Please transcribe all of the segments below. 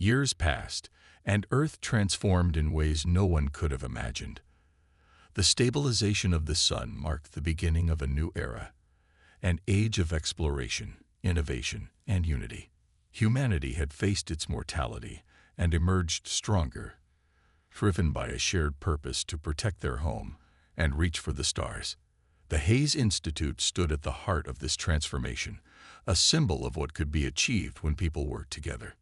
Years passed, and Earth transformed in ways no one could have imagined. The stabilization of the sun marked the beginning of a new era, an age of exploration, innovation, and unity. Humanity had faced its mortality and emerged stronger, driven by a shared purpose to protect their home and reach for the stars. The Hayes Institute stood at the heart of this transformation, a symbol of what could be achieved when people worked together.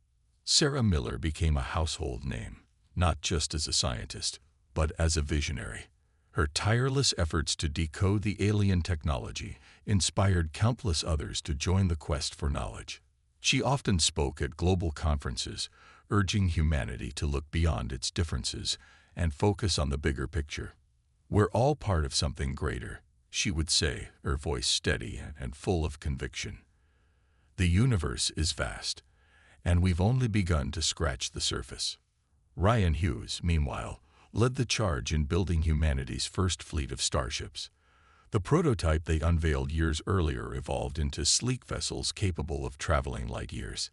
Sarah Miller became a household name, not just as a scientist, but as a visionary. Her tireless efforts to decode the alien technology inspired countless others to join the quest for knowledge. She often spoke at global conferences, urging humanity to look beyond its differences and focus on the bigger picture. "We're all part of something greater," she would say, her voice steady and full of conviction. "The universe is vast, and we've only begun to scratch the surface." Ryan Hughes, meanwhile, led the charge in building humanity's first fleet of starships. The prototype they unveiled years earlier evolved into sleek vessels capable of traveling light years.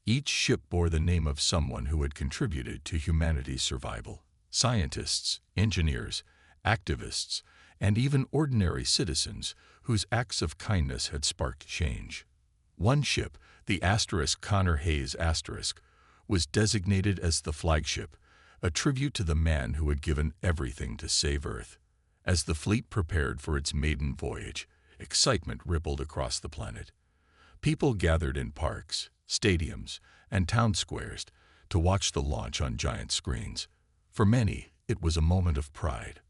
Each ship bore the name of someone who had contributed to humanity's survival: scientists, engineers, activists, and even ordinary citizens whose acts of kindness had sparked change. One ship, the Connor Hayes *, was designated as the flagship, a tribute to the man who had given everything to save Earth. As the fleet prepared for its maiden voyage, excitement rippled across the planet. People gathered in parks, stadiums, and town squares to watch the launch on giant screens. For many, it was a moment of pride,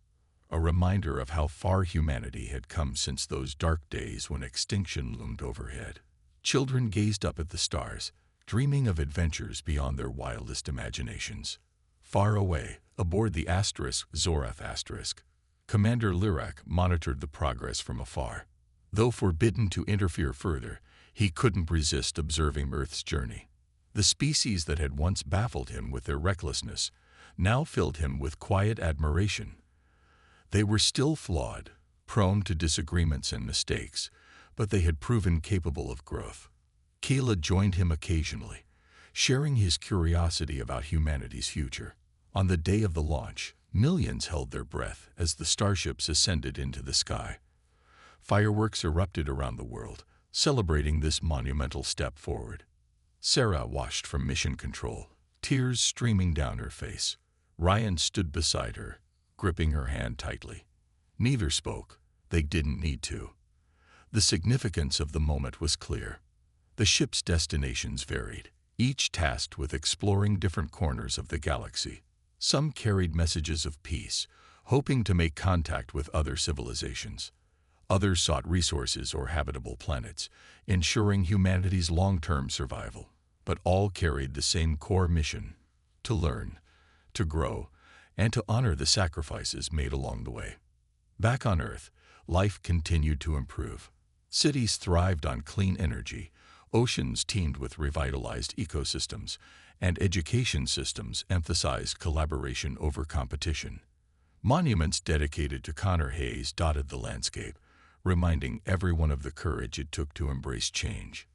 a reminder of how far humanity had come since those dark days when extinction loomed overhead. Children gazed up at the stars, dreaming of adventures beyond their wildest imaginations. Far away, aboard the Zorath*, Commander Lirak monitored the progress from afar. Though forbidden to interfere further, he couldn't resist observing Earth's journey. The species that had once baffled him with their recklessness now filled him with quiet admiration. They were still flawed, prone to disagreements and mistakes, but they had proven capable of growth. Keela joined him occasionally, sharing his curiosity about humanity's future. On the day of the launch, millions held their breath as the starships ascended into the sky. Fireworks erupted around the world, celebrating this monumental step forward. Sarah watched from mission control, tears streaming down her face. Ryan stood beside her, gripping her hand tightly. Neither spoke. They didn't need to. The significance of the moment was clear. The ship's destinations varied, each tasked with exploring different corners of the galaxy. Some carried messages of peace, hoping to make contact with other civilizations. Others sought resources or habitable planets, ensuring humanity's long-term survival. But all carried the same core mission: to learn, to grow, and to honor the sacrifices made along the way. Back on Earth, life continued to improve. Cities thrived on clean energy, oceans teemed with revitalized ecosystems, and education systems emphasized collaboration over competition. Monuments dedicated to Connor Hayes dotted the landscape, reminding everyone of the courage it took to embrace change.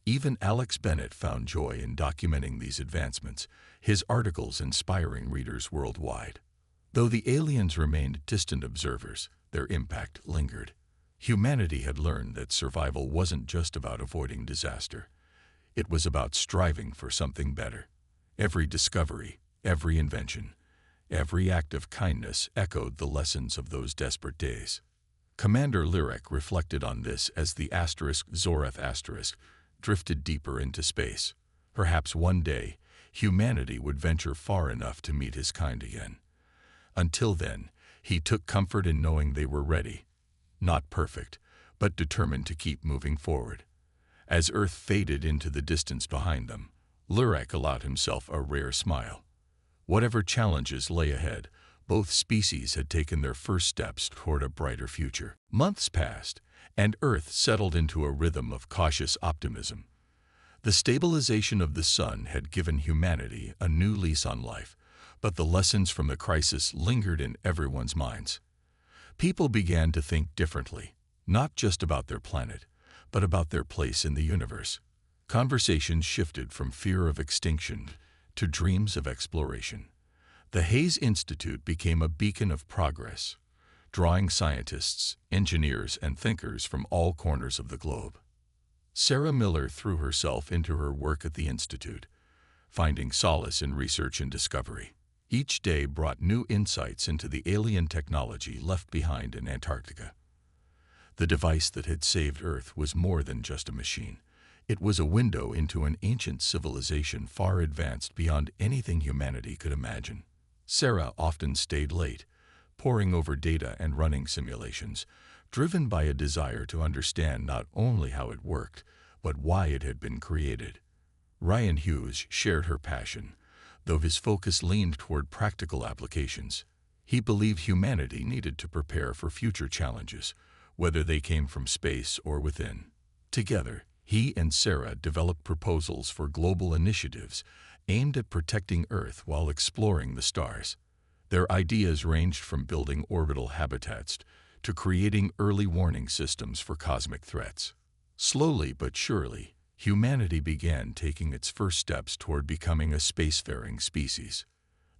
Even Alex Bennett found joy in documenting these advancements, his articles inspiring readers worldwide. Though the aliens remained distant observers, their impact lingered. Humanity had learned that survival wasn't just about avoiding disaster. It was about striving for something better. Every discovery, every invention, every act of kindness echoed the lessons of those desperate days. Commander Lirak reflected on this as the Zorath* drifted deeper into space. Perhaps one day, humanity would venture far enough to meet his kind again. Until then, he took comfort in knowing they were ready. Not perfect, but determined to keep moving forward. As Earth faded into the distance behind them, Lirak allowed himself a rare smile. Whatever challenges lay ahead, both species had taken their first steps toward a brighter future. Months passed, and Earth settled into a rhythm of cautious optimism. The stabilization of the sun had given humanity a new lease on life, but the lessons from the crisis lingered in everyone's minds. People began to think differently, not just about their planet, but about their place in the universe. Conversations shifted from fear of extinction to dreams of exploration. The Hayes Institute became a beacon of progress, drawing scientists, engineers, and thinkers from all corners of the globe. Sarah Miller threw herself into her work at the Institute, finding solace in research and discovery. Each day brought new insights into the alien technology left behind in Antarctica. The device that had saved Earth was more than just a machine. It was a window into an ancient civilization far advanced beyond anything humanity could imagine. Sarah often stayed late, poring over data and running simulations, driven by a desire to understand not only how it worked, but why it had been created. Ryan Hughes shared her passion, though his focus leaned toward practical applications. He believed humanity needed to prepare for future challenges, whether they came from space or within. Together, he and Sarah developed proposals for global initiatives aimed at protecting Earth while exploring the stars. Their ideas ranged from building orbital habitats to creating early warning systems for cosmic threats. Slowly but surely, humanity began taking its first steps toward becoming a spacefaring species.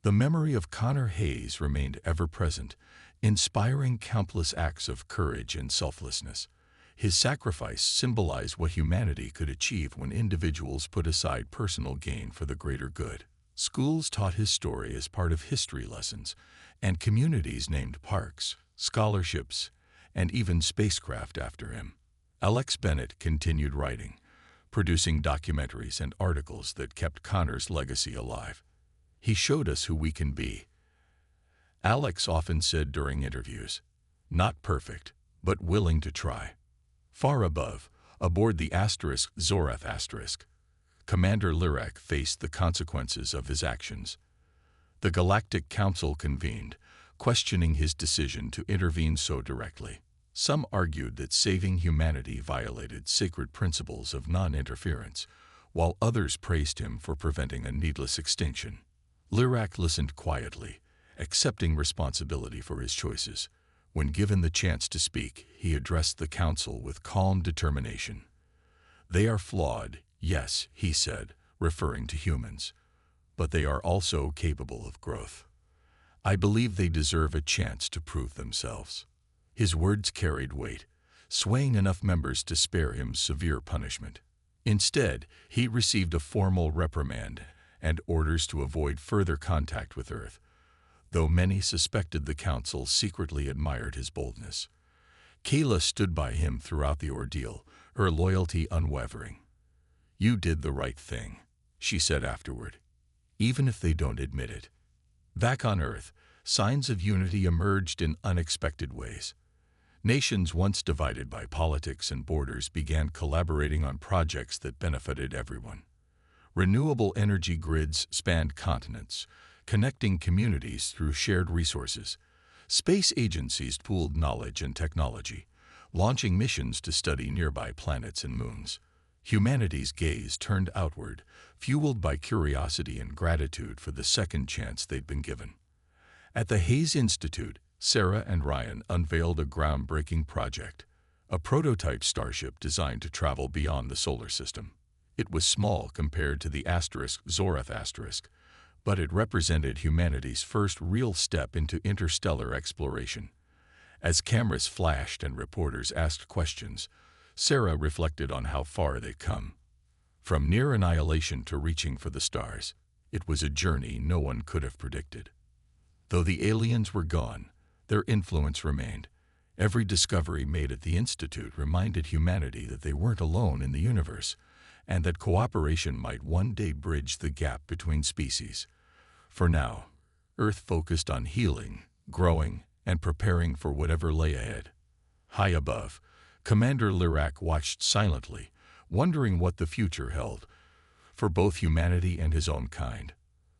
The memory of Connor Hayes remained ever present, inspiring countless acts of courage and selflessness. His sacrifice symbolized what humanity could achieve when individuals put aside personal gain for the greater good. Schools taught his story as part of history lessons, and communities named parks, scholarships, and even spacecraft after him. Alex Bennett continued writing, producing documentaries and articles that kept Connor's legacy alive. He showed us who we can be. Alex often said during interviews, "Not perfect, but willing to try." Far above, aboard the Zorath*, Commander Lirak faced the consequences of his actions. The Galactic Council convened, questioning his decision to intervene so directly. Some argued that saving humanity violated sacred principles of non-interference, while others praised him for preventing a needless extinction. Lirak listened quietly, accepting responsibility for his choices. When given the chance to speak, he addressed the council with calm determination. "They are flawed, yes," he said, referring to humans, "but they are also capable of growth. I believe they deserve a chance to prove themselves." His words carried weight, swaying enough members to spare him severe punishment. Instead, he received a formal reprimand and orders to avoid further contact with Earth, though many suspected the council secretly admired his boldness. Kayla stood by him throughout the ordeal, her loyalty unwavering. "You did the right thing," she said afterward, "even if they don't admit it." Back on Earth, signs of unity emerged in unexpected ways. Nations once divided by politics and borders began collaborating on projects that benefited everyone. Renewable energy grids spanned continents, connecting communities through shared resources. Space agencies pooled knowledge and technology, launching missions to study nearby planets and moons. Humanity's gaze turned outward, fueled by curiosity and gratitude for the second chance they'd been given. At the Hayes Institute, Sarah and Ryan unveiled a groundbreaking project, a prototype starship designed to travel beyond the solar system. It was small compared to the Zorath*, but it represented humanity's first real step into interstellar exploration. As cameras flashed and reporters asked questions, Sarah reflected on how far they'd come. From near annihilation to reaching for the stars, it was a journey no one could have predicted. Though the aliens were gone, their influence remained. Every discovery made at the Institute reminded humanity that they weren't alone in the universe, and that cooperation might one day bridge the gap between species. For now, Earth focused on healing, growing, and preparing for whatever lay ahead. High above, Commander Lirak watched silently, wondering what the future held for both humanity and his own kind.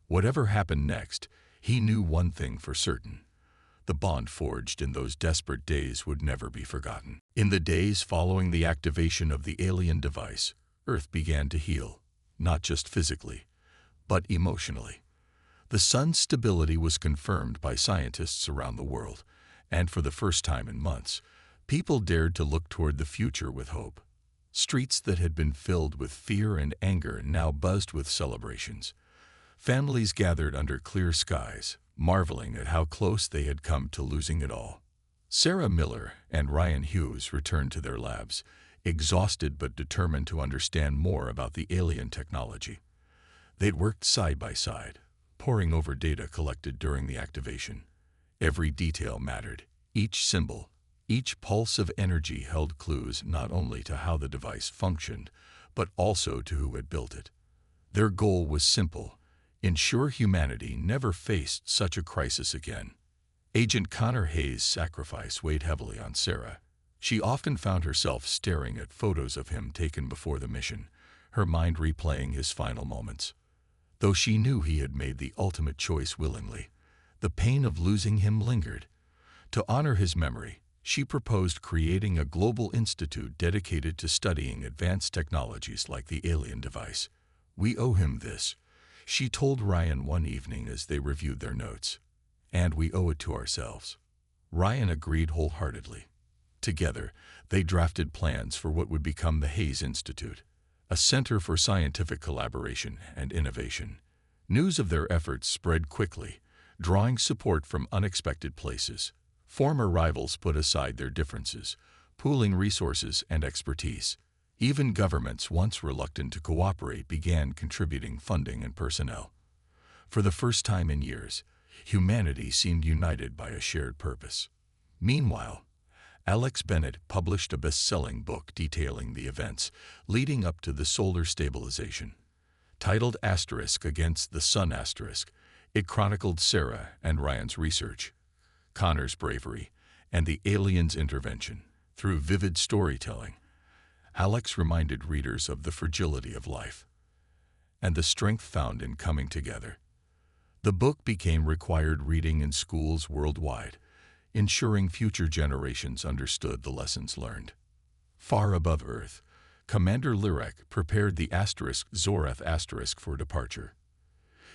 Whatever happened next, he knew one thing for certain. The bond forged in those desperate days would never be forgotten. In the days following the activation of the alien device, Earth began to heal, not just physically, but emotionally. The sun's stability was confirmed by scientists around the world, and for the first time in months, people dared to look toward the future with hope. Streets that had been filled with fear and anger now buzzed with celebrations. Families gathered under clear skies, marveling at how close they had come to losing it all. Sarah Miller and Ryan Hughes returned to their labs, exhausted but determined to understand more about the alien technology. They'd worked side by side, poring over data collected during the activation. Every detail mattered. Each symbol, each pulse of energy held clues not only to how the device functioned, but also to who had built it. Their goal was simple: ensure humanity never faced such a crisis again. Agent Connor Hayes' sacrifice weighed heavily on Sarah. She often found herself staring at photos of him taken before the mission, her mind replaying his final moments. Though she knew he had made the ultimate choice willingly, the pain of losing him lingered. To honor his memory, she proposed creating a global institute dedicated to studying advanced technologies like the alien device. "We owe him this," she told Ryan one evening as they reviewed their notes. "And we owe it to ourselves." Ryan agreed wholeheartedly. Together, they drafted plans for what would become the Hayes Institute, a center for scientific collaboration and innovation. News of their efforts spread quickly, drawing support from unexpected places. Former rivals put aside their differences, pooling resources and expertise. Even governments once reluctant to cooperate began contributing funding and personnel. For the first time in years, humanity seemed united by a shared purpose. Meanwhile, Alex Bennett published a best-selling book detailing the events leading up to the solar stabilization. Titled Against the Sun *, it chronicled Sarah and Ryan's research, Connor's bravery, and the aliens' intervention. Through vivid storytelling, Alex reminded readers of the fragility of life and the strength found in coming together. The book became required reading in schools worldwide, ensuring future generations understood the lessons learned. Far above Earth, Commander Lirek prepared the Zorath for departure.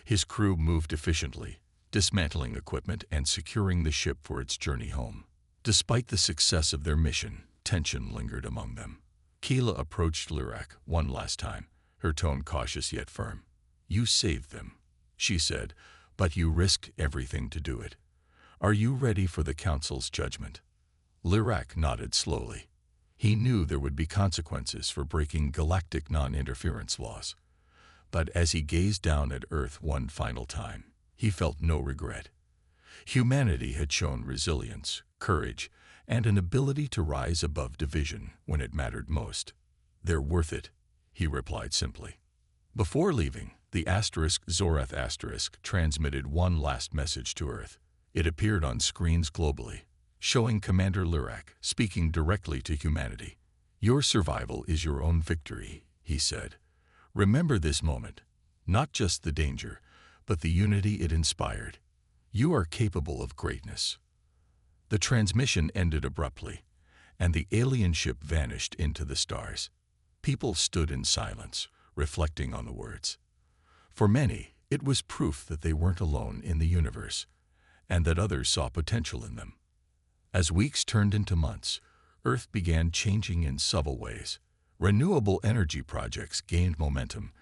His crew moved efficiently, dismantling equipment and securing the ship for its journey home. Despite the success of their mission, tension lingered among them. Keela approached Lirek one last time, her tone cautious yet firm. "You saved them," she said, "but you risked everything to do it. Are you ready for the Council's judgment?" Lirek nodded slowly. He knew there would be consequences for breaking galactic non-interference laws. But as he gazed down at Earth one final time, he felt no regret. Humanity had shown resilience, courage, and an ability to rise above division when it mattered most. "They're worth it," he replied simply. Before leaving, the Zorath transmitted one last message to Earth. It appeared on screens globally, showing Commander Lirek speaking directly to humanity. "Your survival is your own victory," he said. "Remember this moment, not just the danger, but the unity it inspired. You are capable of greatness." The transmission ended abruptly, and the alien ship vanished into the stars. People stood in silence, reflecting on the words. For many, it was proof that they weren't alone in the universe, and that others saw potential in them. As weeks turned into months, Earth began changing in subtle ways. Renewable energy projects gained momentum,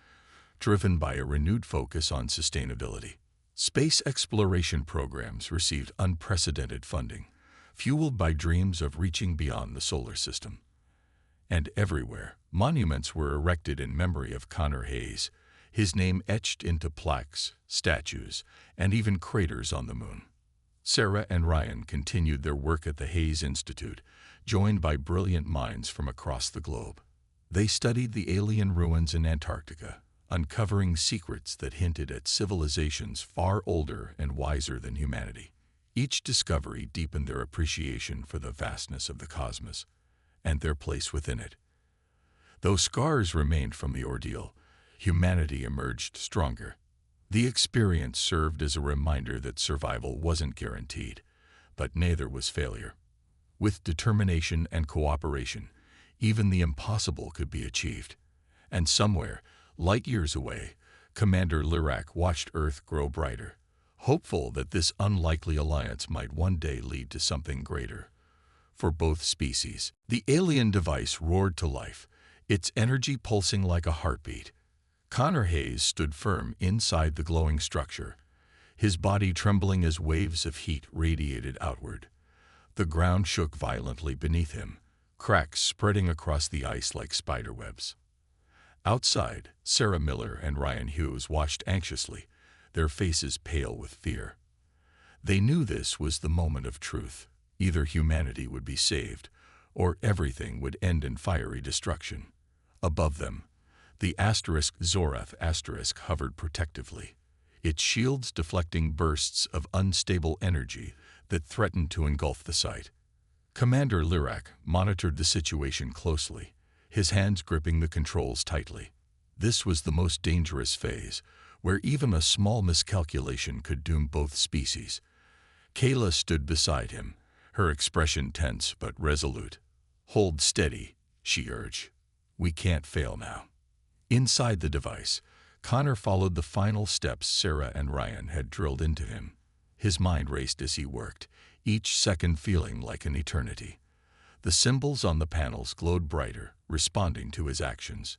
driven by a renewed focus on sustainability. Space exploration programs received unprecedented funding, fueled by dreams of reaching beyond the solar system. And everywhere, monuments were erected in memory of Connor Hayes, his name etched into plaques, statues, and even craters on the moon. Sarah and Ryan continued their work at the Hayes Institute, joined by brilliant minds from across the globe. They studied the alien ruins in Antarctica, uncovering secrets that hinted at civilizations far older and wiser than humanity. Each discovery deepened their appreciation for the vastness of the cosmos and their place within it. Though scars remained from the ordeal, humanity emerged stronger. The experience served as a reminder that survival wasn't guaranteed, but neither was failure. With determination and cooperation, even the impossible could be achieved. And somewhere, light years away, Commander Lirek watched Earth grow brighter, hopeful that this unlikely alliance might one day lead to something greater. For both species, the alien device roared to life, its energy pulsing like a heartbeat. Connor Hayes stood firm inside the glowing structure, his body trembling as waves of heat radiated outward. The ground shook violently beneath him, cracks spreading across the ice like spiderwebs. Outside, Sarah Miller and Ryan Hughes watched anxiously, their faces pale with fear. They knew this was the moment of truth. Either humanity would be saved, or everything would end in fiery destruction. Above them, the Zorath hovered protectively, its shields deflecting bursts of unstable energy that threatened to engulf the site. Commander Lyrak monitored the situation closely, his hands gripping the controls tightly. This was the most dangerous phase, where even a small miscalculation could doom both species. Kayla stood beside him, her expression tense but resolute. "Hold steady," she urged. "We can't fail now." Inside the device, Connor followed the final steps Sarah and Ryan had drilled into him. His mind raced as he worked, each second feeling like an eternity. The symbols on the panels glowed brighter, responding to his actions.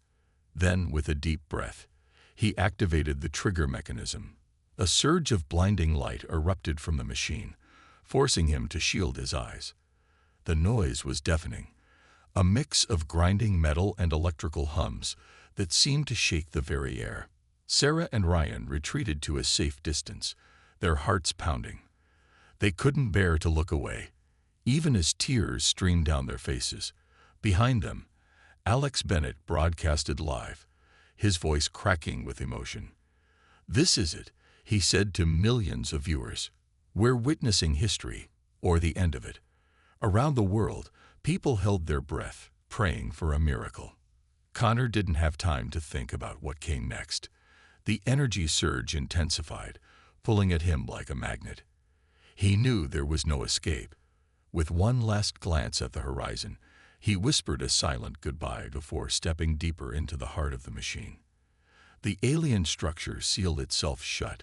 Then, with a deep breath, he activated the trigger mechanism. A surge of blinding light erupted from the machine, forcing him to shield his eyes. The noise was deafening, a mix of grinding metal and electrical hums that seemed to shake the very air. Sarah and Ryan retreated to a safe distance, their hearts pounding. They couldn't bear to look away, even as tears streamed down their faces. Behind them, Alex Bennett broadcasted live, his voice cracking with emotion. "This is it," he said to millions of viewers. "We're witnessing history, or the end of it." Around the world, people held their breath, praying for a miracle. Connor didn't have time to think about what came next. The energy surge intensified, pulling at him like a magnet. He knew there was no escape. With one last glance at the horizon, he whispered a silent goodbye before stepping deeper into the heart of the machine. The alien structure sealed itself shut,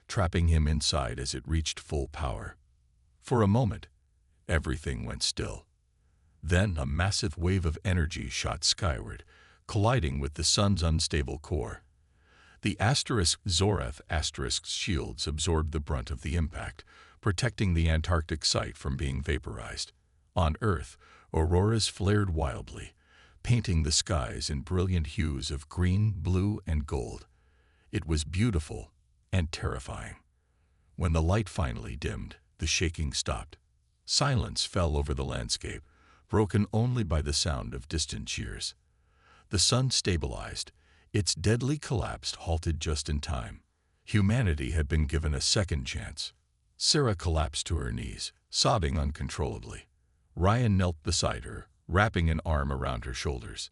trapping him inside as it reached full power. For a moment, everything went still. Then a massive wave of energy shot skyward, colliding with the sun's unstable core. The Zorath shields absorbed the brunt of the impact, protecting the Antarctic site from being vaporized. On Earth, auroras flared wildly, painting the skies in brilliant hues of green, blue, and gold. It was beautiful and terrifying. When the light finally dimmed, the shaking stopped. Silence fell over the landscape, broken only by the sound of distant cheers. The sun stabilized, its deadly collapse halted just in time. Humanity had been given a second chance. Sarah collapsed to her knees, sobbing uncontrollably. Ryan knelt beside her, wrapping an arm around her shoulders.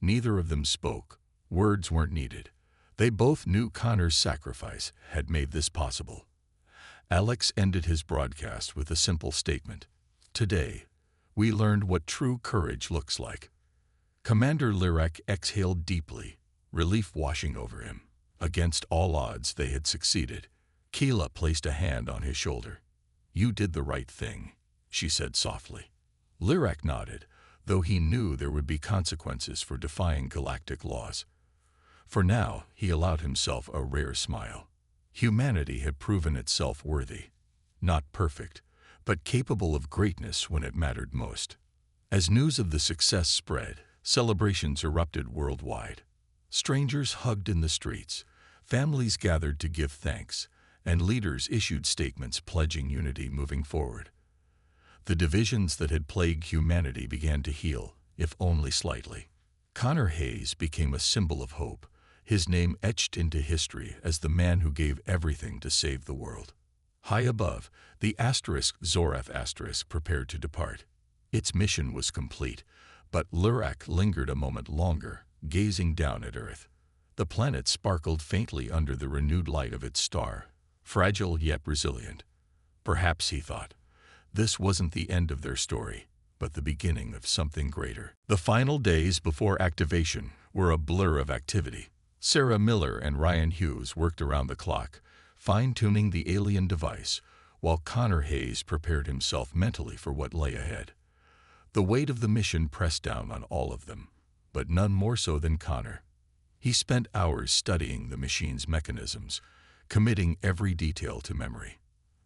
Neither of them spoke. Words weren't needed. They both knew Connor's sacrifice had made this possible. Alex ended his broadcast with a simple statement. "Today, we learned what true courage looks like." Commander Lyrak exhaled deeply, relief washing over him. Against all odds, they had succeeded. Keela placed a hand on his shoulder. "You did the right thing," she said softly. Lyrak nodded, though he knew there would be consequences for defying galactic laws. For now, he allowed himself a rare smile. Humanity had proven itself worthy. Not perfect, but capable of greatness when it mattered most. As news of the success spread, celebrations erupted worldwide. Strangers hugged in the streets, families gathered to give thanks, and leaders issued statements pledging unity moving forward. The divisions that had plagued humanity began to heal, if only slightly. Connor Hayes became a symbol of hope, his name etched into history as the man who gave everything to save the world. High above, the Zorath prepared to depart. Its mission was complete, but Lyrak lingered a moment longer, gazing down at Earth. The planet sparkled faintly under the renewed light of its star, fragile yet resilient. Perhaps, he thought, this wasn't the end of their story, but the beginning of something greater. The final days before activation were a blur of activity. Sarah Miller and Ryan Hughes worked around the clock, fine-tuning the alien device, while Connor Hayes prepared himself mentally for what lay ahead. The weight of the mission pressed down on all of them, but none more so than Connor. He spent hours studying the machine's mechanisms, committing every detail to memory.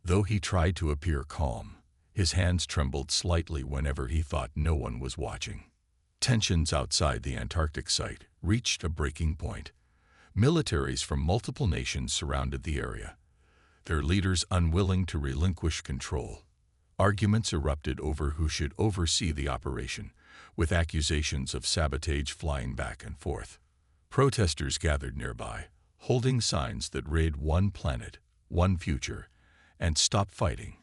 Though he tried to appear calm, his hands trembled slightly whenever he thought no one was watching. Tensions outside the Antarctic site reached a breaking point. Militaries from multiple nations surrounded the area, their leaders unwilling to relinquish control. Arguments erupted over who should oversee the operation, with accusations of sabotage flying back and forth. Protesters gathered nearby, holding signs that read "One planet, one future," and "Stop fighting.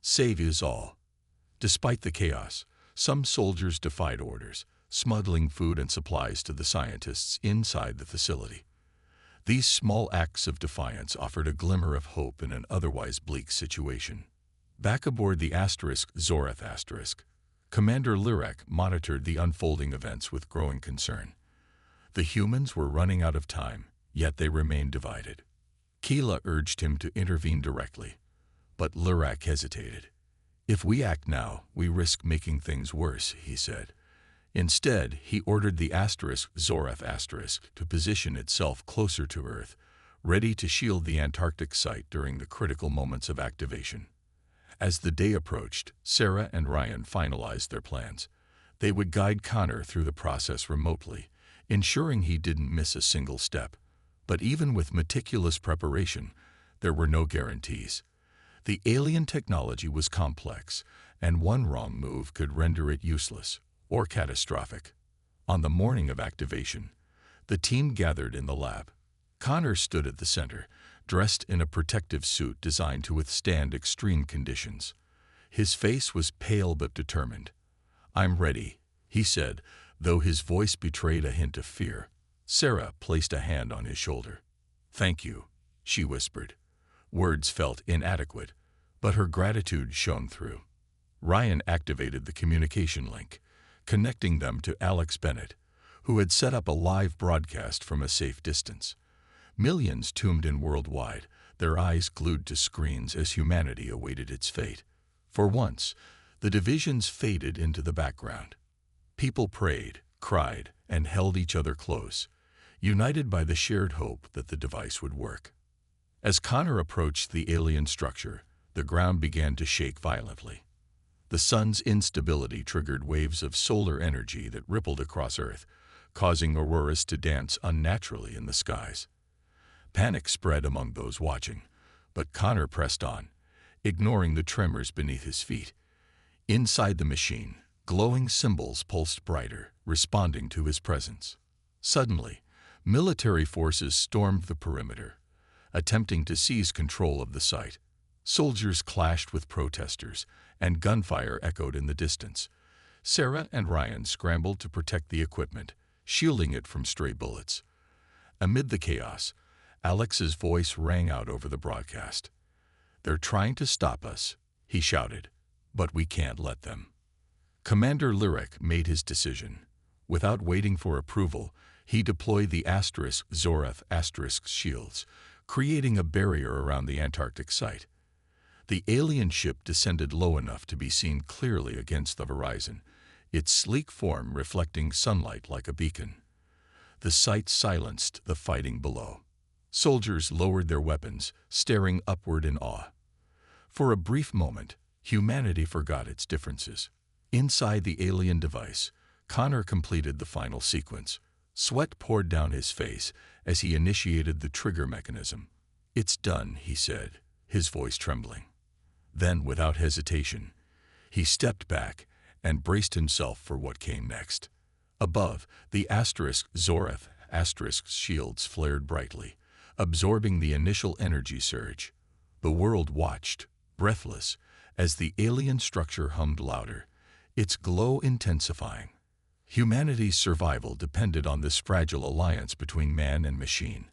Save us all." Despite the chaos, some soldiers defied orders, smuggling food and supplies to the scientists inside the facility. These small acts of defiance offered a glimmer of hope in an otherwise bleak situation. Back aboard the Zoreth*, Commander Lirek monitored the unfolding events with growing concern. The humans were running out of time, yet they remained divided. Keela urged him to intervene directly, but Lirek hesitated. "If we act now, we risk making things worse," he said. Instead, he ordered the Zoreth* to position itself closer to Earth, ready to shield the Antarctic site during the critical moments of activation. As the day approached, Sarah and Ryan finalized their plans. They would guide Connor through the process remotely, ensuring he didn't miss a single step. But even with meticulous preparation, there were no guarantees. The alien technology was complex, and one wrong move could render it useless or catastrophic. On the morning of activation, the team gathered in the lab. Connor stood at the center, dressed in a protective suit designed to withstand extreme conditions. His face was pale but determined. "I'm ready," he said, though his voice betrayed a hint of fear. Sarah placed a hand on his shoulder. "Thank you," she whispered. Words felt inadequate, but her gratitude shone through. Ryan activated the communication link, connecting them to Alex Bennett, who had set up a live broadcast from a safe distance. Millions tuned in worldwide, their eyes glued to screens as humanity awaited its fate. For once, the divisions faded into the background. People prayed, cried, and held each other close, united by the shared hope that the device would work. As Connor approached the alien structure, the ground began to shake violently. The sun's instability triggered waves of solar energy that rippled across Earth, causing auroras to dance unnaturally in the skies. Panic spread among those watching, but Connor pressed on, ignoring the tremors beneath his feet. Inside the machine, glowing symbols pulsed brighter, responding to his presence. Suddenly, military forces stormed the perimeter, attempting to seize control of the site. Soldiers clashed with protesters, and gunfire echoed in the distance. Sarah and Ryan scrambled to protect the equipment, shielding it from stray bullets. Amid the chaos, Alex's voice rang out over the broadcast. "They're trying to stop us," he shouted, "but we can't let them." Commander Lirek made his decision. Without waiting for approval, he deployed the Zoreth* shields, creating a barrier around the Antarctic site. The alien ship descended low enough to be seen clearly against the horizon, its sleek form reflecting sunlight like a beacon. The sight silenced the fighting below. Soldiers lowered their weapons, staring upward in awe. For a brief moment, humanity forgot its differences. Inside the alien device, Connor completed the final sequence. Sweat poured down his face as he initiated the trigger mechanism. "It's done," he said, his voice trembling. Then, without hesitation, he stepped back and braced himself for what came next. Above, the Zoreth* shields flared brightly, absorbing the initial energy surge. The world watched, breathless, as the alien structure hummed louder, its glow intensifying. Humanity's survival depended on this fragile alliance between man and machine,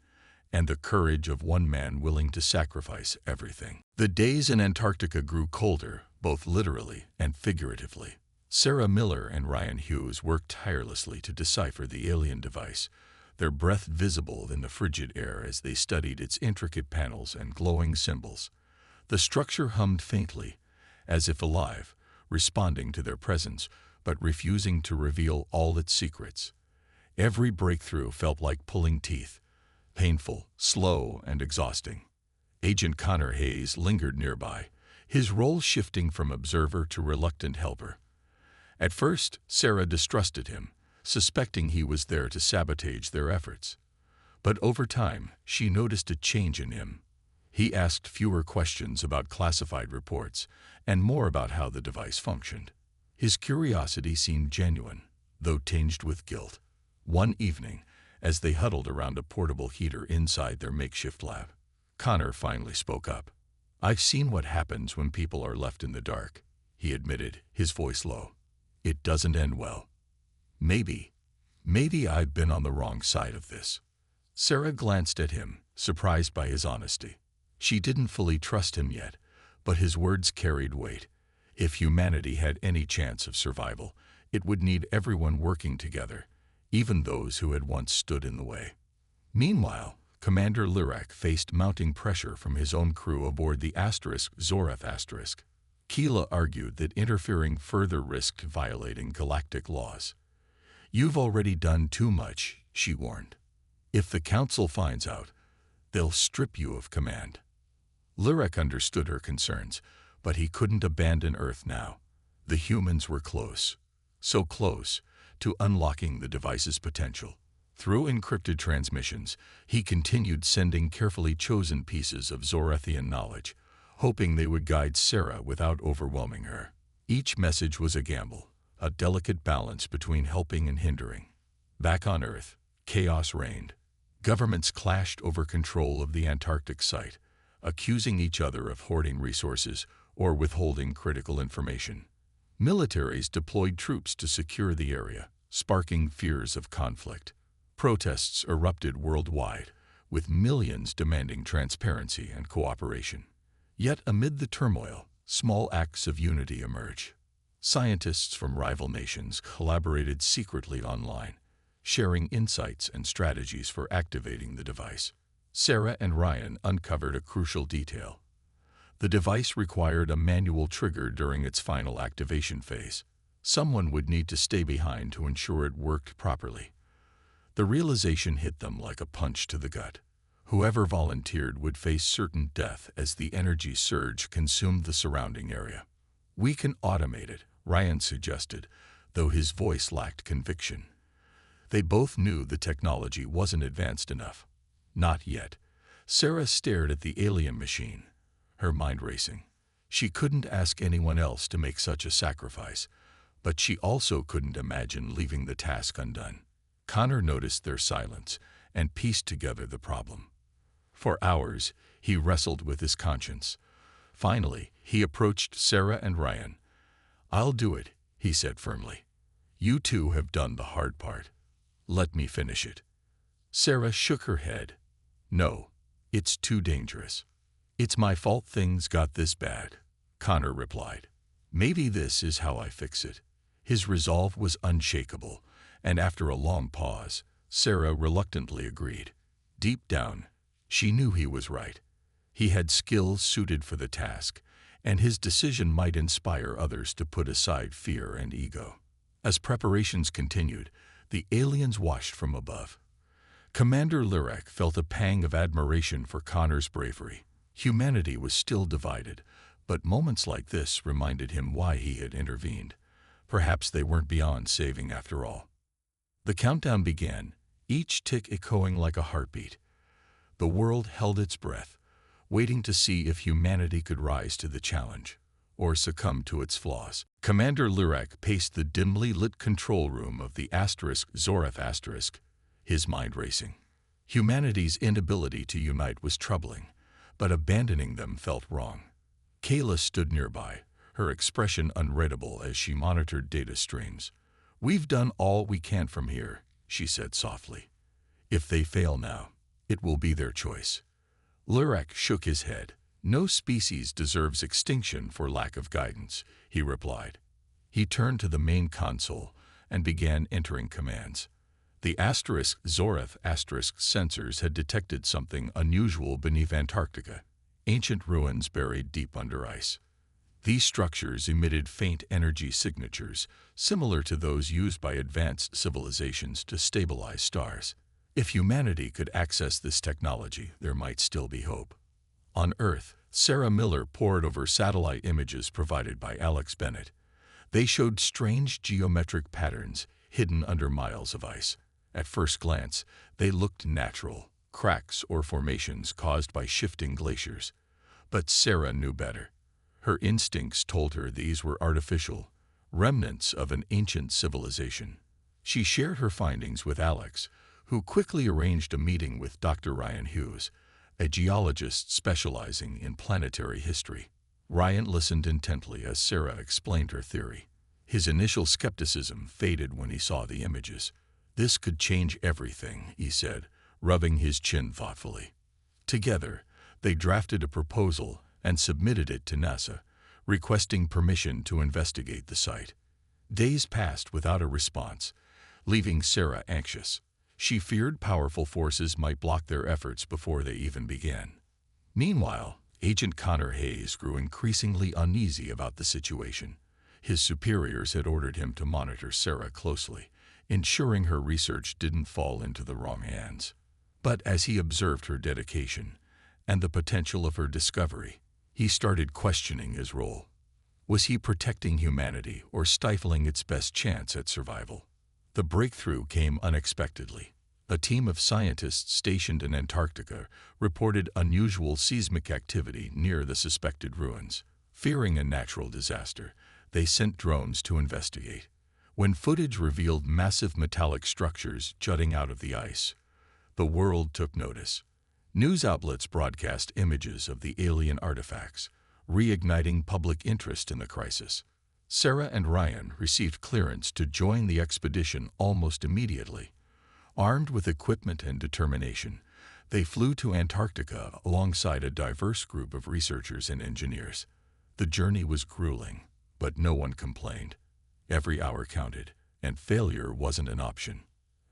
and the courage of one man willing to sacrifice everything. The days in Antarctica grew colder, both literally and figuratively. Sarah Miller and Ryan Hughes worked tirelessly to decipher the alien device, their breath visible in the frigid air as they studied its intricate panels and glowing symbols. The structure hummed faintly, as if alive, responding to their presence, but refusing to reveal all its secrets. Every breakthrough felt like pulling teeth, painful, slow, and exhausting. Agent Connor Hayes lingered nearby, his role shifting from observer to reluctant helper. At first, Sarah distrusted him, suspecting he was there to sabotage their efforts. But over time, she noticed a change in him. He asked fewer questions about classified reports and more about how the device functioned. His curiosity seemed genuine, though tinged with guilt. One evening, as they huddled around a portable heater inside their makeshift lab, Connor finally spoke up. "I've seen what happens when people are left in the dark," he admitted, his voice low. "It doesn't end well. Maybe I've been on the wrong side of this." Sarah glanced at him, surprised by his honesty. She didn't fully trust him yet, but his words carried weight. If humanity had any chance of survival, it would need everyone working together, even those who had once stood in the way. Meanwhile, Commander Lirak faced mounting pressure from his own crew aboard the Zoreth*. Keela argued that interfering further risked violating galactic laws. "You've already done too much," she warned. "If the Council finds out, they'll strip you of command." Lirak understood her concerns, but he couldn't abandon Earth now. The humans were close, so close, to unlocking the device's potential. Through encrypted transmissions, he continued sending carefully chosen pieces of Zorethian knowledge, hoping they would guide Sarah without overwhelming her. Each message was a gamble, a delicate balance between helping and hindering. Back on Earth, chaos reigned. Governments clashed over control of the Antarctic site, accusing each other of hoarding resources or withholding critical information. Militaries deployed troops to secure the area, sparking fears of conflict. Protests erupted worldwide, with millions demanding transparency and cooperation. Yet amid the turmoil, small acts of unity emerged. Scientists from rival nations collaborated secretly online, sharing insights and strategies for activating the device. Sarah and Ryan uncovered a crucial detail. The device required a manual trigger during its final activation phase. Someone would need to stay behind to ensure it worked properly. The realization hit them like a punch to the gut. Whoever volunteered would face certain death as the energy surge consumed the surrounding area. "We can automate it," Ryan suggested, though his voice lacked conviction. They both knew the technology wasn't advanced enough. Not yet. Sarah stared at the alien machine, her mind racing. She couldn't ask anyone else to make such a sacrifice, but she also couldn't imagine leaving the task undone. Connor noticed their silence and pieced together the problem. For hours, he wrestled with his conscience. Finally, he approached Sarah and Ryan. "I'll do it," he said firmly. "You two have done the hard part. Let me finish it." Sarah shook her head. "No, it's too dangerous." "It's my fault things got this bad," Connor replied. "Maybe this is how I fix it." His resolve was unshakable, and after a long pause, Sarah reluctantly agreed. Deep down, she knew he was right. He had skills suited for the task, and his decision might inspire others to put aside fear and ego. As preparations continued, the aliens washed from above. Commander Lirak felt a pang of admiration for Connor's bravery. Humanity was still divided, but moments like this reminded him why he had intervened. Perhaps they weren't beyond saving after all. The countdown began, each tick echoing like a heartbeat. The world held its breath, waiting to see if humanity could rise to the challenge or succumb to its flaws. Commander Lirak paced the dimly lit control room of the Zoreth*, his mind racing. Humanity's inability to unite was troubling, but abandoning them felt wrong. Kayla stood nearby, her expression unreadable as she monitored data streams. "We've done all we can from here," she said softly. "If they fail now, it will be their choice." Lirak shook his head. "No species deserves extinction for lack of guidance," he replied. He turned to the main console and began entering commands. The Zoreth* sensors had detected something unusual beneath Antarctica, ancient ruins buried deep under ice. These structures emitted faint energy signatures, similar to those used by advanced civilizations to stabilize stars. If humanity could access this technology, there might still be hope. On Earth, Sarah Miller pored over satellite images provided by Alex Bennett. They showed strange geometric patterns hidden under miles of ice. At first glance, they looked natural, cracks or formations caused by shifting glaciers. But Sarah knew better. Her instincts told her these were artificial, remnants of an ancient civilization. She shared her findings with Alex, who quickly arranged a meeting with Dr. Ryan Hughes, a geologist specializing in planetary history. Ryan listened intently as Sarah explained her theory. His initial skepticism faded when he saw the images. "This could change everything," he said, rubbing his chin thoughtfully. Together, they drafted a proposal and submitted it to NASA, requesting permission to investigate the site. Days passed without a response, leaving Sarah anxious. She feared powerful forces might block their efforts before they even began. Meanwhile, Agent Connor Hayes grew increasingly uneasy about the situation. His superiors had ordered him to monitor Sarah closely, ensuring her research didn't fall into the wrong hands. But as he observed her dedication and the potential of her discovery, he started questioning his role. Was he protecting humanity or stifling its best chance at survival? The breakthrough came unexpectedly. A team of scientists stationed in Antarctica reported unusual seismic activity near the suspected ruins. Fearing a natural disaster, they sent drones to investigate. When footage revealed massive metallic structures jutting out of the ice, the world took notice. News outlets broadcast images of the alien artifacts, reigniting public interest in the crisis. Sarah and Ryan received clearance to join the expedition almost immediately. Armed with equipment and determination, they flew to Antarctica alongside a diverse group of researchers and engineers. The journey was grueling, but no one complained. Every hour counted, and failure wasn't an option.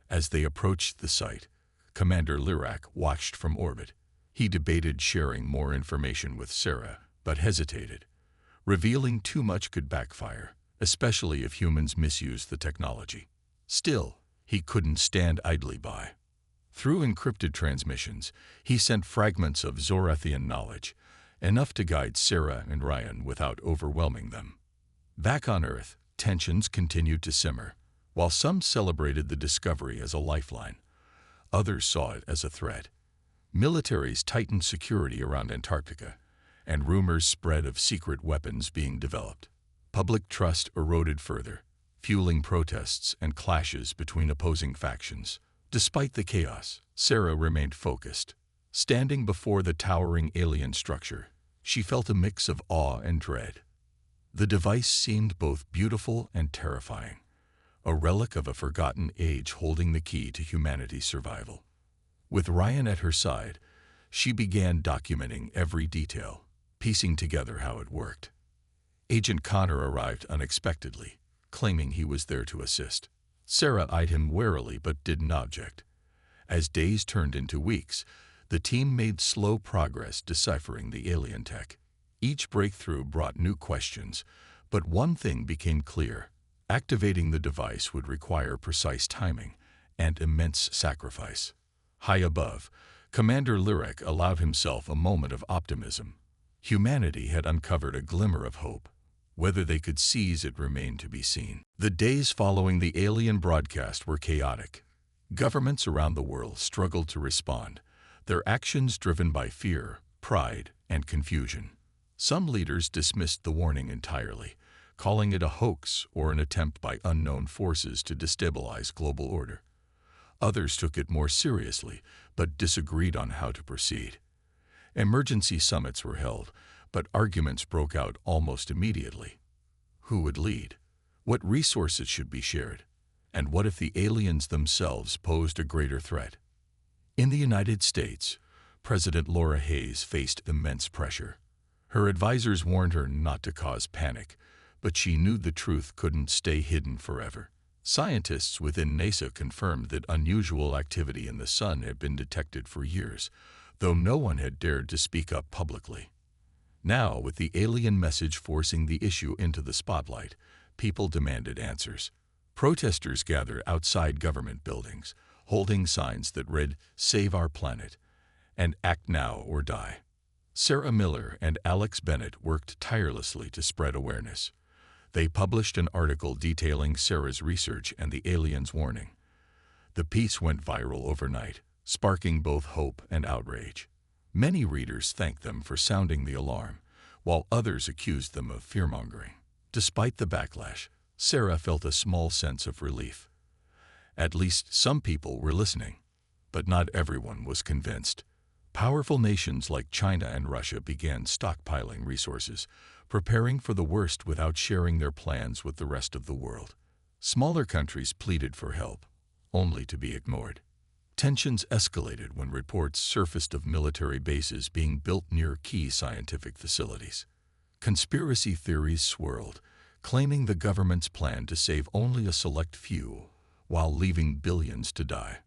As they approached the site, Commander Lirak watched from orbit. He debated sharing more information with Sarah, but hesitated. Revealing too much could backfire, especially if humans misused the technology. Still, he couldn't stand idly by. Through encrypted transmissions, he sent fragments of Zorathian knowledge, enough to guide Sarah and Ryan without overwhelming them. Back on Earth, tensions continued to simmer. While some celebrated the discovery as a lifeline, others saw it as a threat. Militaries tightened security around Antarctica, and rumors spread of secret weapons being developed. Public trust eroded further, fueling protests and clashes between opposing factions. Despite the chaos, Sarah remained focused. Standing before the towering alien structure, she felt a mix of awe and dread. The device seemed both beautiful and terrifying, a relic of a forgotten age holding the key to humanity's survival. With Ryan at her side, she began documenting every detail, piecing together how it worked. Agent Connor arrived unexpectedly, claiming he was there to assist. Sarah eyed him warily but didn't object. As days turned into weeks, the team made slow progress deciphering the alien tech. Each breakthrough brought new questions, but one thing became clear. Activating the device would require precise timing and immense sacrifice. High above, Commander Lirak allowed himself a moment of optimism. Humanity had uncovered a glimmer of hope. Whether they could seize it remained to be seen. The days following the alien broadcast were chaotic. Governments around the world struggled to respond, their actions driven by fear, pride, and confusion. Some leaders dismissed the warning entirely, calling it a hoax or an attempt by unknown forces to destabilize global order. Others took it more seriously, but disagreed on how to proceed. Emergency summits were held, but arguments broke out almost immediately. Who would lead? What resources should be shared? And what if the aliens themselves posed a greater threat? In the United States, President Laura Hayes faced immense pressure. Her advisors warned her not to cause panic, but she knew the truth couldn't stay hidden forever. Scientists within NASA confirmed that unusual activity in the sun had been detected for years, though no one had dared to speak up publicly. Now, with the alien message forcing the issue into the spotlight, people demanded answers. Protesters gathered outside government buildings, holding signs that read, "Save our planet," and "Act now or die." Sarah Miller and Alex Bennett worked tirelessly to spread awareness. They published an article detailing Sarah's research and the aliens' warning. The piece went viral overnight, sparking both hope and outrage. Many readers thanked them for sounding the alarm, while others accused them of fearmongering. Despite the backlash, Sarah felt a small sense of relief. At least some people were listening, but not everyone was convinced. Powerful nations like China and Russia began stockpiling resources, preparing for the worst without sharing their plans with the rest of the world. Smaller countries pleaded for help, only to be ignored. Tensions escalated when reports surfaced of military bases being built near key scientific facilities. Conspiracy theories swirled, claiming the government's plan to save only a select few while leaving billions to die.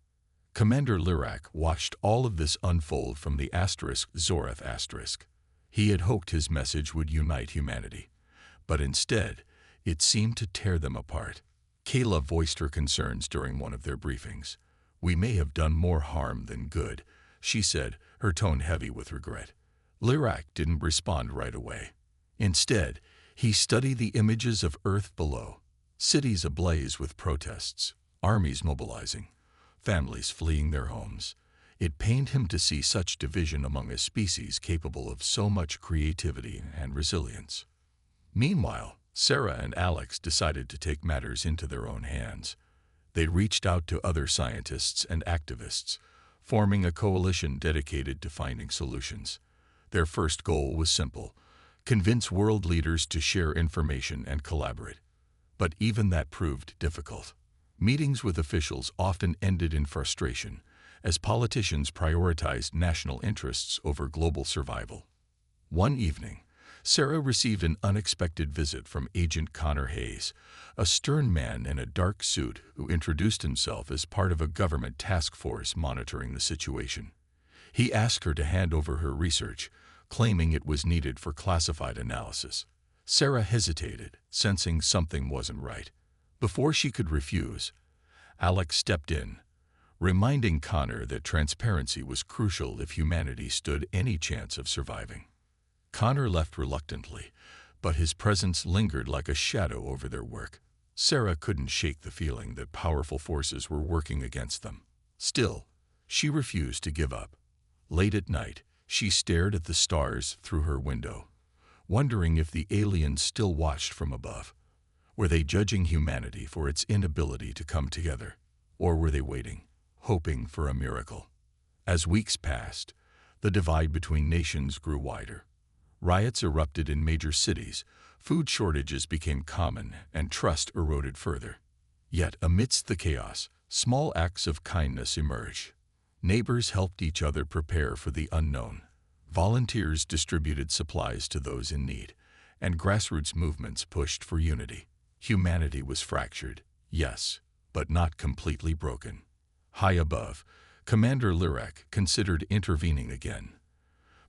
Commander Lirak watched all of this unfold from the Zoreth asterisk. He had hoped his message would unite humanity, but instead, it seemed to tear them apart. Kayla voiced her concerns during one of their briefings. "We may have done more harm than good," she said, her tone heavy with regret. Lirak didn't respond right away. Instead, he studied the images of Earth below, cities ablaze with protests, armies mobilizing, families fleeing their homes. It pained him to see such division among a species capable of so much creativity and resilience. Meanwhile, Sarah and Alex decided to take matters into their own hands. They reached out to other scientists and activists, forming a coalition dedicated to finding solutions. Their first goal was simple: convince world leaders to share information and collaborate. But even that proved difficult. Meetings with officials often ended in frustration, as politicians prioritized national interests over global survival. One evening, Sarah received an unexpected visit from Agent Connor Hayes, a stern man in a dark suit who introduced himself as part of a government task force monitoring the situation. He asked her to hand over her research, claiming it was needed for classified analysis. Sarah hesitated, sensing something wasn't right. Before she could refuse, Alex stepped in, reminding Connor that transparency was crucial if humanity stood any chance of surviving. Connor left reluctantly, but his presence lingered like a shadow over their work. Sarah couldn't shake the feeling that powerful forces were working against them. Still, she refused to give up. Late at night, she stared at the stars through her window, wondering if the aliens still watched from above. Were they judging humanity for its inability to come together, or were they waiting, hoping for a miracle? As weeks passed, the divide between nations grew wider. Riots erupted in major cities, food shortages became common, and trust eroded further. Yet amidst the chaos, small acts of kindness emerged. Neighbors helped each other prepare for the unknown. Volunteers distributed supplies to those in need, and grassroots movements pushed for unity. Humanity was fractured, yes, but not completely broken. High above, Commander Lirak considered intervening again.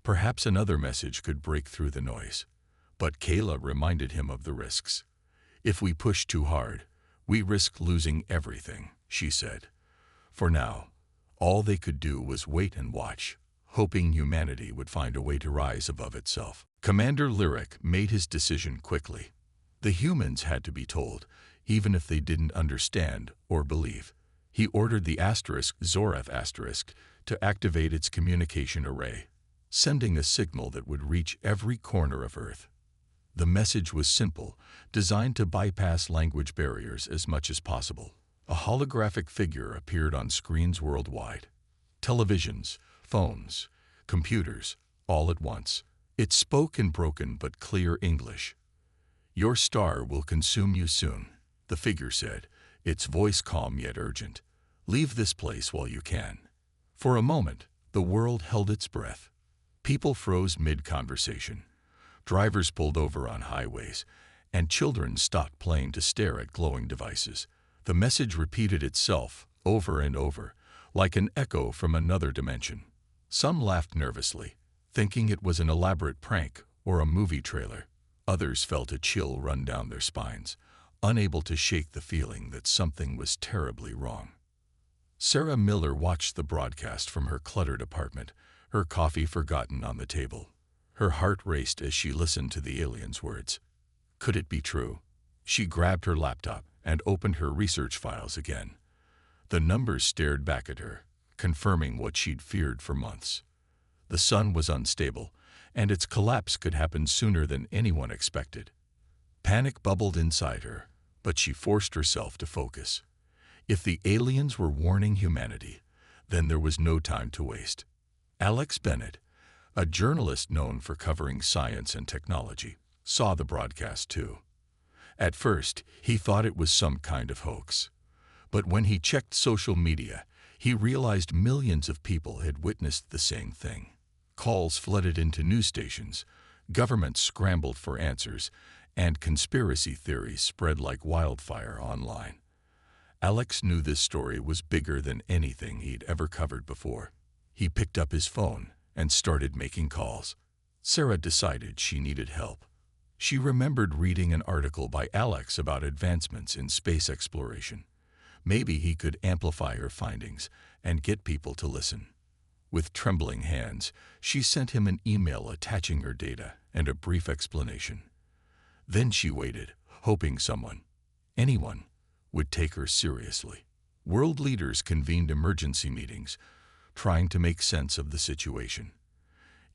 Perhaps another message could break through the noise. But Kayla reminded him of the risks. "If we push too hard, we risk losing everything," she said. For now, all they could do was wait and watch, hoping humanity would find a way to rise above itself. Commander Lirak made his decision quickly. The humans had to be told, even if they didn't understand or believe. He ordered the Zoreth asterisk to activate its communication array, sending a signal that would reach every corner of Earth. The message was simple, designed to bypass language barriers as much as possible. A holographic figure appeared on screens worldwide. Televisions, phones, computers, all at once. It spoke in broken but clear English. "Your star will consume you soon," the figure said, its voice calm yet urgent. "Leave this place while you can." For a moment, the world held its breath. People froze mid-conversation. Drivers pulled over on highways, and children stopped playing to stare at glowing devices. The message repeated itself over and over, like an echo from another dimension. Some laughed nervously, thinking it was an elaborate prank or a movie trailer. Others felt a chill run down their spines, unable to shake the feeling that something was terribly wrong. Sarah Miller watched the broadcast from her cluttered apartment, her coffee forgotten on the table. Her heart raced as she listened to the aliens' words. Could it be true? She grabbed her laptop and opened her research files again. The numbers stared back at her, confirming what she'd feared for months. The sun was unstable, and its collapse could happen sooner than anyone expected. Panic bubbled inside her, but she forced herself to focus. If the aliens were warning humanity, then there was no time to waste. Alex Bennett, a journalist known for covering science and technology, saw the broadcast too. At first, he thought it was some kind of hoax. But when he checked social media, he realized millions of people had witnessed the same thing. Calls flooded into news stations, governments scrambled for answers, and conspiracy theories spread like wildfire online. Alex knew this story was bigger than anything he'd ever covered before. He picked up his phone and started making calls. Sarah decided she needed help. She remembered reading an article by Alex about advancements in space exploration. Maybe he could amplify her findings and get people to listen. With trembling hands, she sent him an email attaching her data and a brief explanation. Then she waited, hoping someone, anyone, would take her seriously. World leaders convened emergency meetings, trying to make sense of the situation.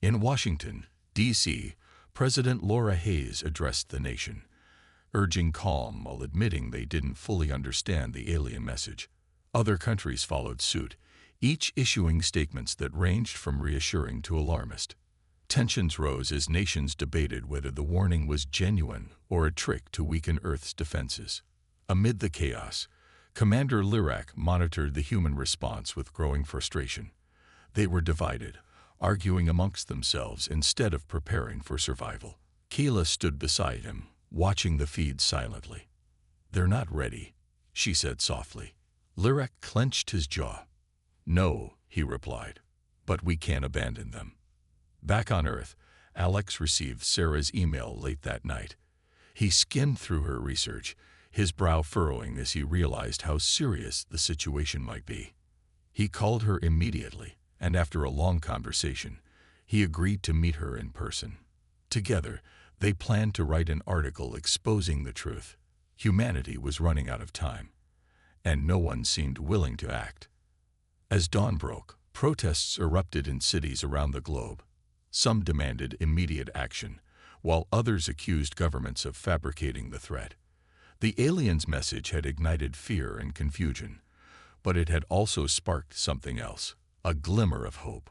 In Washington, D.C., President Laura Hayes addressed the nation, urging calm while admitting they didn't fully understand the alien message. Other countries followed suit, each issuing statements that ranged from reassuring to alarmist. Tensions rose as nations debated whether the warning was genuine or a trick to weaken Earth's defenses. Amid the chaos, Commander Lyrak monitored the human response with growing frustration. They were divided, arguing amongst themselves instead of preparing for survival. Keela stood beside him, watching the feed silently. "They're not ready," she said softly. Lyrak clenched his jaw. "No," he replied, "but we can't abandon them." Back on Earth, Alex received Sarah's email late that night. He skimmed through her research, his brow furrowing as he realized how serious the situation might be. He called her immediately, and after a long conversation, he agreed to meet her in person. Together, they planned to write an article exposing the truth. Humanity was running out of time, and no one seemed willing to act. As dawn broke, protests erupted in cities around the globe. Some demanded immediate action, while others accused governments of fabricating the threat. The aliens' message had ignited fear and confusion, but it had also sparked something else, a glimmer of hope.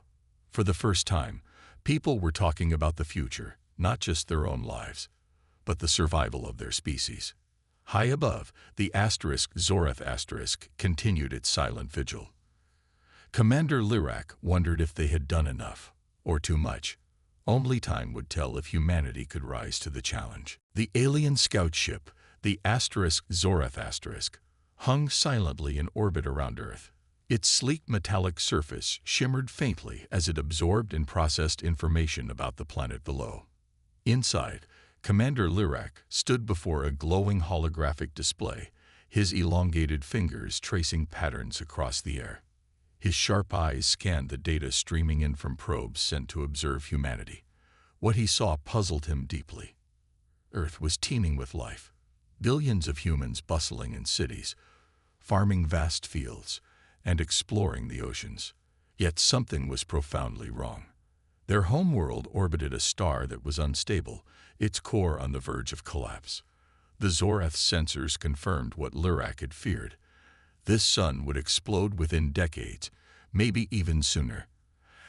For the first time, people were talking about the future, not just their own lives, but the survival of their species. High above, the Zorath continued its silent vigil. Commander Lyrak wondered if they had done enough, or too much. Only time would tell if humanity could rise to the challenge. The alien scout ship, the Zorath hung silently in orbit around Earth. Its sleek metallic surface shimmered faintly as it absorbed and processed information about the planet below. Inside, Commander Lyrak stood before a glowing holographic display, his elongated fingers tracing patterns across the air. His sharp eyes scanned the data streaming in from probes sent to observe humanity. What he saw puzzled him deeply. Earth was teeming with life. Billions of humans bustling in cities, farming vast fields, and exploring the oceans. Yet something was profoundly wrong. Their homeworld orbited a star that was unstable, its core on the verge of collapse. The Zorath sensors confirmed what Lyrak had feared. This sun would explode within decades, maybe even sooner.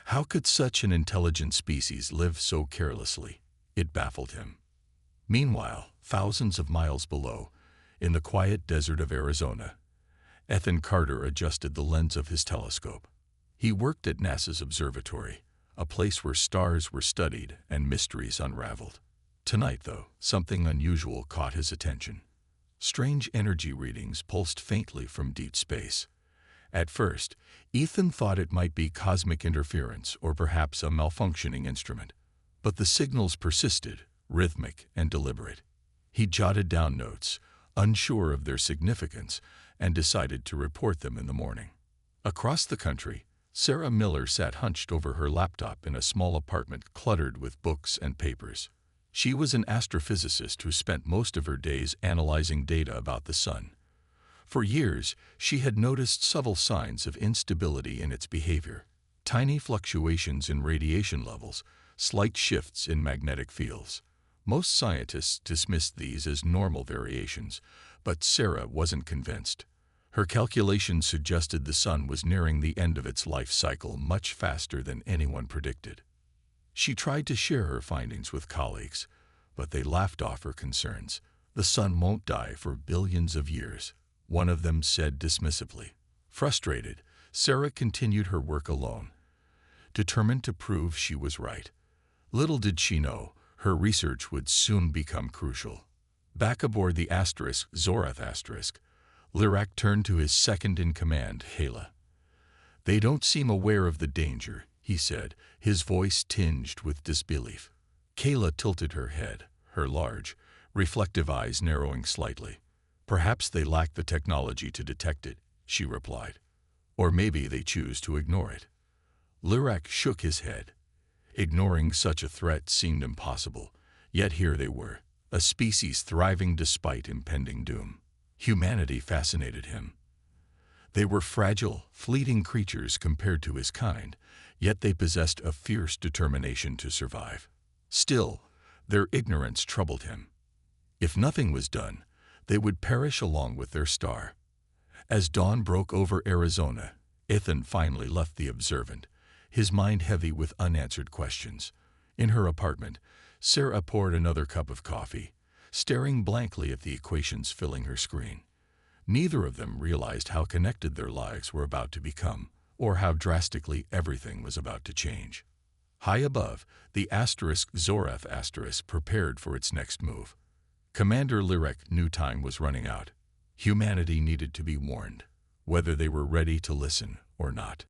How could such an intelligent species live so carelessly? It baffled him. Meanwhile, thousands of miles below, in the quiet desert of Arizona, Ethan Carter adjusted the lens of his telescope. He worked at NASA's observatory, a place where stars were studied and mysteries unraveled. Tonight, though, something unusual caught his attention. Strange energy readings pulsed faintly from deep space. At first, Ethan thought it might be cosmic interference or perhaps a malfunctioning instrument. But the signals persisted, rhythmic and deliberate. He jotted down notes, unsure of their significance, and decided to report them in the morning. Across the country, Sarah Miller sat hunched over her laptop in a small apartment cluttered with books and papers. She was an astrophysicist who spent most of her days analyzing data about the sun. For years, she had noticed subtle signs of instability in its behavior. Tiny fluctuations in radiation levels, slight shifts in magnetic fields. Most scientists dismissed these as normal variations, but Sarah wasn't convinced. Her calculations suggested the sun was nearing the end of its life cycle much faster than anyone predicted. She tried to share her findings with colleagues, but they laughed off her concerns. "The sun won't die for billions of years," one of them said dismissively. Frustrated, Sarah continued her work alone, determined to prove she was right. Little did she know, her research would soon become crucial. Back aboard the Zorath*, Lyrak turned to his second-in-command, Hala. "They don't seem aware of the danger," he said, his voice tinged with disbelief. Kayla tilted her head, her large, reflective eyes narrowing slightly. "Perhaps they lack the technology to detect it," she replied. "Or maybe they choose to ignore it." Lyrak shook his head. Ignoring such a threat seemed impossible, yet here they were, a species thriving despite impending doom. Humanity fascinated him. They were fragile, fleeting creatures compared to his kind, yet they possessed a fierce determination to survive. Still, their ignorance troubled him. If nothing was done, they would perish along with their star. As dawn broke over Arizona, Ethan finally left the Observant, his mind heavy with unanswered questions. In her apartment, Sarah poured another cup of coffee, staring blankly at the equations filling her screen. Neither of them realized how connected their lives were about to become, or how drastically everything was about to change. High above, the Zorath* prepared for its next move. Commander Lyrak knew time was running out. Humanity needed to be warned, whether they were ready to listen or not.